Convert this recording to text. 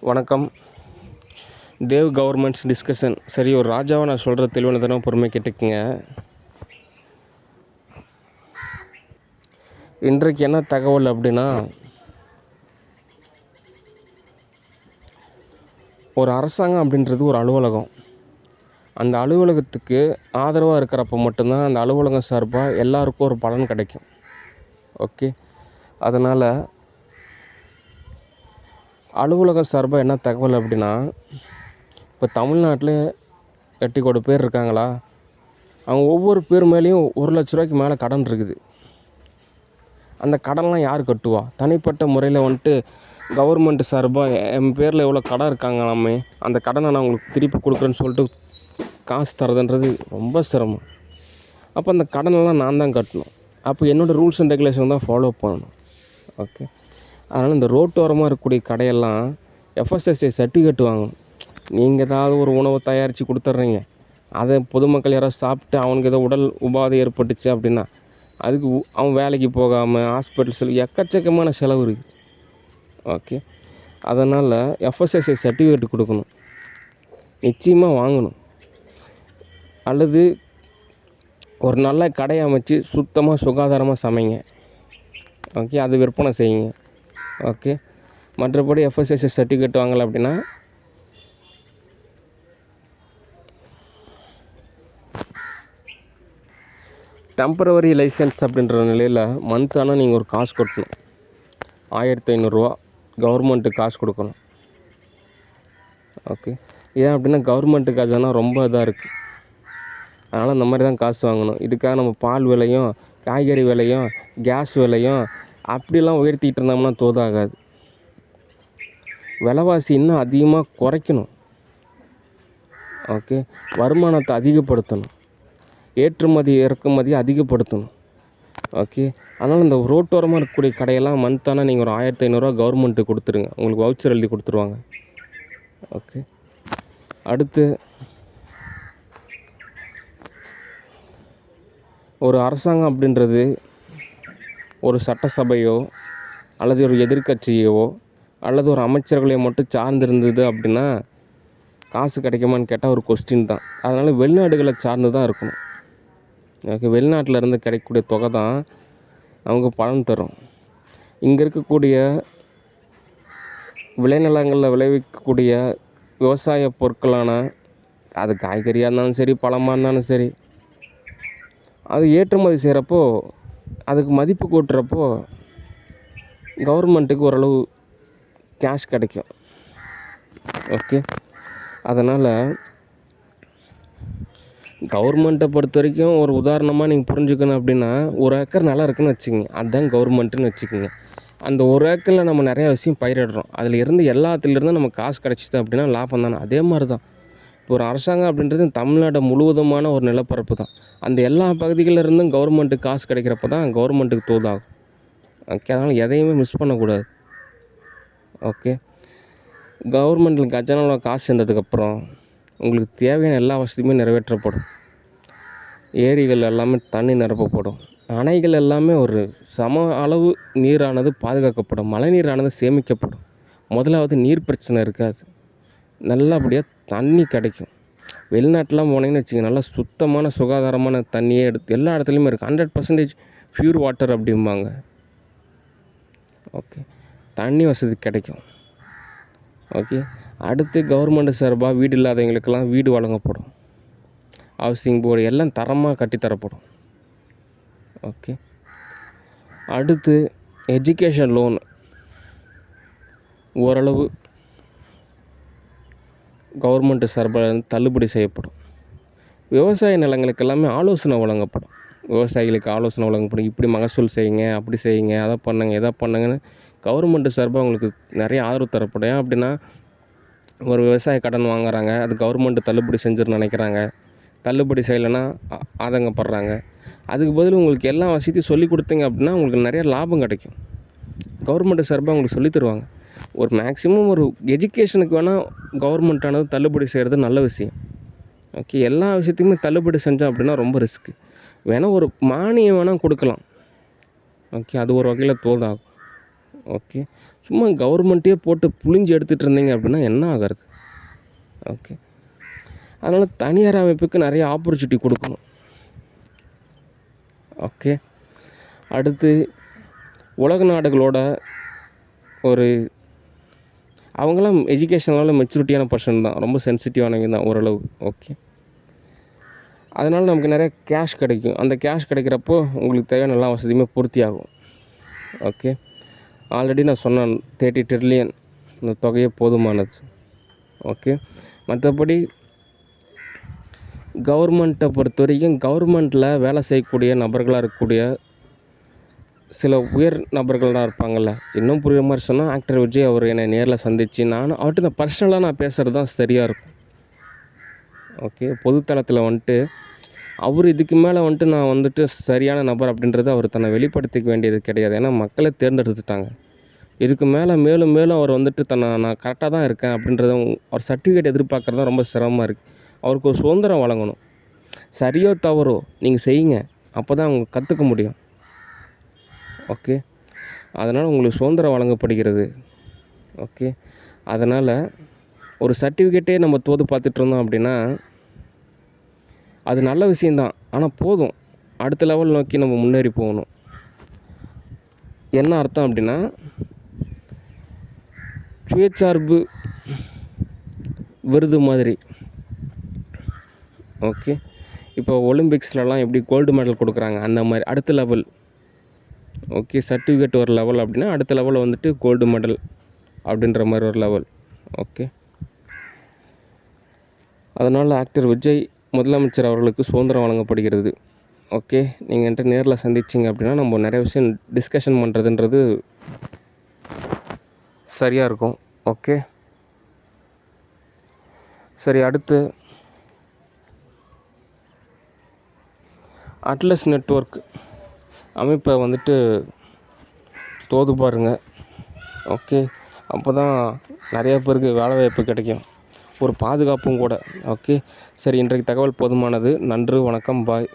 வணக்கம். Dev governments discussion. சரி, ஒரு ராஜாவை நான் சொல்கிற தெளிவான தடவை பொறுமை கேட்டுக்குங்க. இன்றைக்கு என்ன தகவல் அப்படின்னா, ஒரு அரசாங்கம் அப்படின்றது ஒரு அலுவலகம். அந்த அலுவலகத்துக்கு ஆதரவாக இருக்கிறப்ப மட்டும்தான் அந்த அலுவலகம் சார்பாக எல்லாருக்கும் ஒரு பலன் கிடைக்கும். ஓகே, அதனால் அலுவலகம் சார்பாக என்ன தகவல் அப்படின்னா, இப்போ தமிழ்நாட்டில் 8 கோடி பேர் இருக்காங்களா, அவங்க ஒவ்வொரு பேர் மேலேயும் 1,00,000 மேலே கடன் இருக்குது. அந்த கடன்லாம் யார் கட்டுவா? தனிப்பட்ட முறையில் கவர்மெண்ட் சார்பாக என் பேரில் எவ்வளோ கடன் இருக்காங்களாமே, அந்த கடனை நான் உங்களுக்கு திருப்பி கொடுக்குறேன்னு சொல்லிட்டு காசு தரதுன்றது ரொம்ப சிரமம். அப்போ அந்த கடனெல்லாம் நான் தான் கட்டணும். அப்போ என்னோடய ரூல்ஸ் அண்ட் ரெகுலேஷன் தான் ஃபாலோ பண்ணணும். ஓகே, அதனால் இந்த ரோட்டோரமாக இருக்கக்கூடிய கடையெல்லாம் FSSAI சர்டிஃபிகேட் வாங்கணும். நீங்கள் ஏதாவது ஒரு உணவை தயாரித்து கொடுத்துட்றீங்க, அதை பொதுமக்கள் யாராவது சாப்பிட்டு அவனுக்கு ஏதோ உடல் உபாதை ஏற்பட்டுச்சு அப்படின்னா அதுக்கு அவன் வேலைக்கு போகாமல் ஹாஸ்பிட்டல் எக்கச்சக்கமான செலவு இருக்குது. ஓகே, அதனால் FSSAI சர்டிஃபிகேட் கொடுக்கணும், நிச்சயமாக வாங்கணும். அல்லது ஒரு நல்ல கடையை அமைச்சு சுத்தமாக சுகாதாரமாக சமைங்க. ஓகே, அது விற்பனை செய்யுங்க. ஓகே, மற்றபடி FSSAI சர்டிஃபிகேட் வாங்கலை அப்படின்னா டெம்பரவரி லைசன்ஸ் அப்படின்ற நிலையில் மந்த்தானால் நீங்கள் ஒரு காசு கட்டணும். 1500 ரூபா கவர்மெண்ட்டுக்கு காசு கொடுக்கணும். ஓகே, ஏன் அப்படின்னா கவர்மெண்ட்டு காசுனா ரொம்ப இதாக இருக்குது. அதனால் இந்த மாதிரி தான் காசு வாங்கணும். இதுக்காக நம்ம பால் விலையும் காய்கறி விலையும் கேஸ் விலையும் அப்படிலாம் உயர்த்திகிட்டு இருந்தோம்னா தோதாகாது. விலைவாசி இன்னும் அதிகமாக குறைக்கணும். ஓகே, வருமானத்தை அதிகப்படுத்தணும், ஏற்றுமதி இறக்குமதி அதிகப்படுத்தணும். ஓகே, அதனால் இந்த ரோட்டோரமாக இருக்கக்கூடிய கடையெல்லாம் மந்த்தானால் நீங்கள் ஒரு 1500 ரூபா கவர்மெண்ட்டுக்கு கொடுத்துருங்க, உங்களுக்கு வவுச்சர் எழுதி கொடுத்துருவாங்க. ஓகே, அடுத்து ஒரு அரசாங்கம் அப்படின்றது ஒரு சட்டசபையோ அல்லது ஒரு எதிர்க்கட்சியோ அல்லது ஒரு அமைச்சர்களையோ மட்டும் சார்ந்திருந்தது அப்படின்னா காசு கிடைக்குமான்னு கேட்டால் ஒரு கொஸ்டின் தான். அதனால் வெளிநாடுகளை சார்ந்து தான் இருக்கணும். ஓகே, வெளிநாட்டில் இருந்து கிடைக்கக்கூடிய தொகை தான் அவங்க பலன் தரும். இங்கே இருக்கக்கூடிய விளைநிலங்களில் விளைவிக்கக்கூடிய விவசாய பொருட்களான அது காய்கறியாக இருந்தாலும் சரி, பழமாக இருந்தாலும் சரி, அது ஏற்றுமதி செய்கிறப்போ அதுக்கு மதிப்பு கூட்டுறப்போ கவர்மெண்ட்டுக்கு ஓரளவு கேஷ் கிடைக்கும். ஓகே, அதனால் கவர்மெண்ட்டை பொறுத்த வரைக்கும் ஒரு உதாரணமாக நீங்கள் புரிஞ்சுக்கணும் அப்படின்னா, 1 ஏக்கர் நிலம் இருக்குதுன்னு வச்சுக்கோங்க, அதுதான் கவர்மெண்ட்டுன்னு வச்சுக்கோங்க. அந்த 1 ஏக்கரில் நம்ம நிறையா விஷயம் பயிரிடுறோம், அதில் இருந்து எல்லாத்துலேருந்து நமக்கு காசு கிடச்சிது அப்படின்னா லாபம் தானே. அதே மாதிரி தான் இப்போ ஒரு அரசாங்கம் அப்படின்றது தமிழ்நாடு முழுவதுமான ஒரு நிலப்பரப்பு தான். அந்த எல்லா பகுதிகளில் இருந்தும் கவர்மெண்ட்டுக்கு காசு கிடைக்கிறப்ப தான் கவர்மெண்ட்டுக்கு தோதாகும். ஓகே, அதனால் எதையுமே மிஸ் பண்ணக்கூடாது. ஓகே, கவர்மெண்ட்டில் கஜானாவில் காசு சேர்ந்ததுக்கப்புறம் உங்களுக்கு தேவையான எல்லா வசதியுமே நிறைவேற்றப்படும். ஏரிகள் எல்லாமே தண்ணி நிரப்பப்படும். அணைகள் எல்லாமே ஒரு சம அளவு நீரானது பாதுகாக்கப்படும். மழை நீரானது சேமிக்கப்படும். முதலாவது நீர் பிரச்சனை இருக்காது, நல்லபடியாக தண்ணி கிடைக்கும். வெளிநாட்டெலாம் போனீங்கன்னு வச்சுக்கோங்க, நல்லா சுத்தமான சுகாதாரமான தண்ணியே எல்லா இடத்துலையுமே இருக்குது. 100% ப்யூர் வாட்டர் அப்படிம்பாங்க. ஓகே, தண்ணி வசதி கிடைக்கும். ஓகே, அடுத்து கவர்மெண்ட் சார்பாக வீடு இல்லாதவங்களுக்கெல்லாம் வீடு வழங்கப்படும். ஹவுசிங் போர்டு எல்லாம் தரமாக கட்டித்தரப்படும். ஓகே, அடுத்து எஜுகேஷன் லோன் ஓரளவு கவர்மெண்ட்டு சார்பாக தள்ளுபடி செய்யப்படும். விவசாய நிலங்களுக்கு எல்லாமே ஆலோசனை வழங்கப்படும். விவசாயிகளுக்கு ஆலோசனை வழங்கப்படும். இப்படி மகசூல் செய்யுங்க, அப்படி செய்யுங்க, அதை பண்ணுங்க, எதை பண்ணுங்கன்னு கவர்மெண்ட்டு சார்பாக அவங்களுக்கு நிறைய ஆதரவு தரப்படும். ஏன் அப்படின்னா ஒரு விவசாய கடன் வாங்குறாங்க, அது கவர்மெண்ட்டு தள்ளுபடி செஞ்சுருன்னு நினைக்கிறாங்க, தள்ளுபடி செய்யலைன்னா ஆதங்கப்படுறாங்க. அதுக்கு பதில் உங்களுக்கு எல்லா வசதியும் சொல்லி கொடுத்தீங்க அப்படின்னா உங்களுக்கு நிறைய லாபம் கிடைக்கும். கவர்மெண்ட்டு சார்பாக உங்களுக்கு சொல்லி தருவாங்க. ஒரு மேக்ஸிமம் ஒரு எஜுகேஷனுக்கு வேணால் கவர்மெண்ட்டானது தள்ளுபடி செய்கிறது நல்ல விஷயம். ஓகே, எல்லா விஷயத்தையுமே தள்ளுபடி செஞ்சோம் அப்படின்னா ரொம்ப ரிஸ்க்கு. வேணால் ஒரு மானியம் வேணால் கொடுக்கலாம். ஓகே, அது ஒரு வகையில் தோதாகும். ஓகே. சும்மா கவர்மெண்ட்டே போட்டு புழிஞ்சு எடுத்துகிட்டு இருந்தீங்க அப்படின்னா என்ன ஆகிறது? ஓகே. அதனால் தனியார் அமைப்புக்கு நிறைய ஆப்பர்ச்சுனிட்டி கொடுக்கணும். ஓகே. அடுத்து உலக நாடுகளோட ஒரு அவங்களாம் எஜுகேஷனால் மெச்சூரிட்டியான பர்சன் தான், ரொம்ப சென்சிட்டிவானவங்க தான் ஓரளவு. ஓகே. அதனால் நமக்கு நிறைய கேஷ் கிடைக்கும். அந்த கேஷ் கிடைக்கிறப்போ உங்களுக்கு தேவையான எல்லா வசதியுமே பூர்த்தி ஆகும். ஓகே. ஆல்ரெடி நான் சொன்னேன் 30 ட்ரில்லியன் இந்த தொகையே போதுமானது. ஓகே. மற்றபடி கவர்மெண்ட்டை பொறுத்த வரைக்கும் கவர்மெண்ட்டில் வேலை செய்யக்கூடிய நபர்களாக இருக்கக்கூடிய சில உயர் நபர்கள்லாம் இருப்பாங்கள்ல. இன்னும் புரியுற மாதிரி சொன்னால் ஆக்டர் விஜய் அவர் என்னை நேரில் சந்தித்து அவர்கிட்ட நான் பர்சனலாக பேசுகிறது தான் சரியாக இருக்கும். ஓகே. பொதுத்தளத்தில் வந்துட்டு அவர் இதுக்கு மேலே நான் சரியான நபர் அப்படின்றது அவர் தன்னை வெளிப்படுத்திக்க வேண்டியது கிடையாது. ஏன்னா மக்களை தேர்ந்தெடுத்துட்டாங்க. இதுக்கு மேலே மேலும் மேலும் அவர் தன்னை நான் கரெக்டாக தான் இருக்கேன் அப்படின்றத அவர் சர்டிஃபிகேட் எதிர்பார்க்குறது தான் ரொம்ப சிரமமாக இருக்குது. அவருக்கு ஒரு சுதந்திரம் வழங்கணும். சரியோ தவறோ நீங்கள் செய்யுங்க, அப்போ தான் அவங்க கற்றுக்க முடியும். ஓகே. அதனால் உங்களுக்கு சுதந்திரம் வழங்கப்படுகிறது. ஓகே. அதனால் ஒரு சர்டிஃபிகேட்டே நம்ம தோது பார்த்துட்டு இருந்தோம் அப்படின்னா அது நல்ல விஷயந்தான். ஆனால் போதும், அடுத்த லெவல் நோக்கி நம்ம முன்னேறி போகணும். என்ன அர்த்தம் அப்படின்னா சுயசார்பு விருது மாதிரி. ஓகே. இப்போ ஒலிம்பிக்ஸ்லலாம் எப்படி கோல்டு மெடல் கொடுக்குறாங்க அந்த மாதிரி அடுத்த லெவல். ஓகே. சர்டிஃபிகேட் ஒரு லெவல் அப்படின்னா அடுத்த லெவலில் கோல்டு மெடல் அப்படின்ற மாதிரி ஒரு லெவல். ஓகே. அதனால் ஆக்டர் விஜய் முதலமைச்சர் அவர்களுக்கு சுதந்திரம் வழங்கப்படுகிறது. ஓகே. நீங்கள் என்கிட்ட நேரில் சந்திச்சிங்க அப்படின்னா நம்ம நிறைய விஷயம் டிஸ்கஷன் பண்ணுறதுன்றது சரியாக இருக்கும். ஓகே. சரி, அடுத்து அட்லஸ் நெட்வொர்க் அமைப்பை தோது பாருங்கள். ஓகே. அப்போ தான் நிறைய பேருக்கு வேலைவாய்ப்பு கிடைக்கும், ஒரு பாதுகாப்பும் கூட. ஓகே. சரி, இன்றைக்கு தகவல் போதுமானது. நன்றி, வணக்கம், பாய்.